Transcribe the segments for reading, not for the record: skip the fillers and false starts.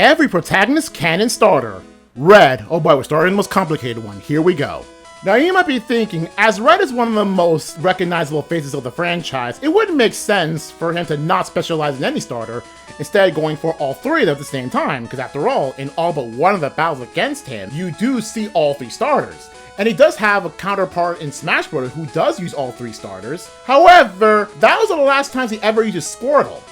every protagonist Canon starter. Red. Oh boy, we're starting the most complicated one. Here we go. Now you might be thinking, as Red is one of the most recognizable faces of the franchise, it wouldn't make sense for him to not specialize in any starter, instead going for all three of them at the same time, because after all, in all but one of the battles against him, you do see all three starters. And he does have a counterpart in Smash Bros. Who does use all three starters. However, that was the last time he ever uses Squirtle.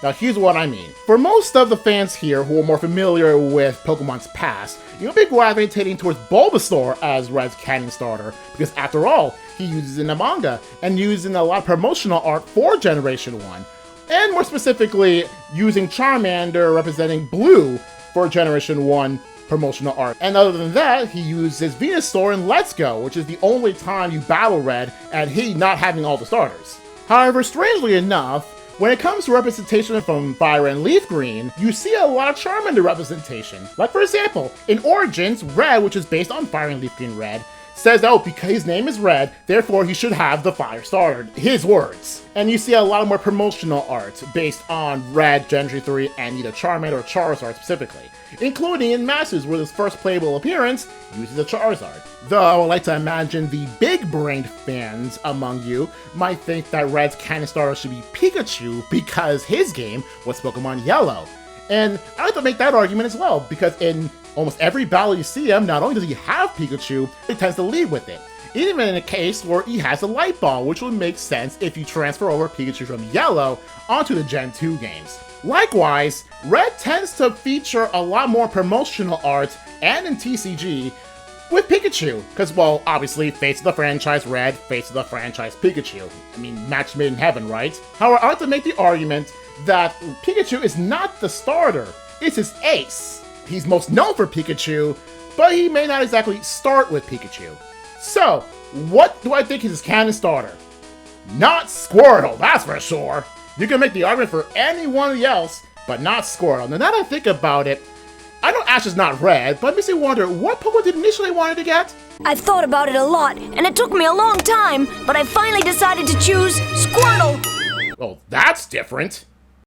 Now here's what I mean. For most of the fans here who are more familiar with Pokemon's past, you'll be gravitating towards Bulbasaur as Red's Canon starter, because after all, he uses in the manga, and using a lot of promotional art for Generation 1, and more specifically, using Charmander representing Blue for Generation 1 promotional art. And other than that, he uses Venusaur in Let's Go, which is the only time you battle Red, and he not having all the starters. However, strangely enough, when it comes to representation from Fire and Leaf Green, you see a lot of Charmander representation. Like for example, in Origins, Red, which is based on Fire and Leaf Green Red, says, oh, because his name is Red, therefore he should have the Fire starter. His words. And you see a lot more promotional art based on Red, Gen 3, and either Charmander or Charizard specifically, including in Masters, where his first playable appearance uses a Charizard. Though I would like to imagine the big-brained fans among you might think that Red's Canon starter should be Pikachu because his game was Pokemon Yellow. And I like to make that argument as well, because in almost every battle you see him, not only does he have Pikachu, he tends to lead with it. Even in a case where he has a Light Ball, which would make sense if you transfer over Pikachu from Yellow onto the Gen 2 games. Likewise, Red tends to feature a lot more promotional art and in TCG with Pikachu, because, well, obviously, face of the franchise Red, face of the franchise Pikachu. I mean, match made in heaven, right? However, I like to make the argument that Pikachu is not the starter, it's his ace. He's most known for Pikachu, but he may not exactly start with Pikachu. So, what do I think is his canon starter? Not Squirtle, that's for sure. You can make the argument for anyone else, but not Squirtle. Now that I think about it, I know Ash is not Red, but it makes me wonder what Pokemon did initially wanted to get? I've thought about it a lot, and it took me a long time, but I finally decided to choose Squirtle. Oh, that's different.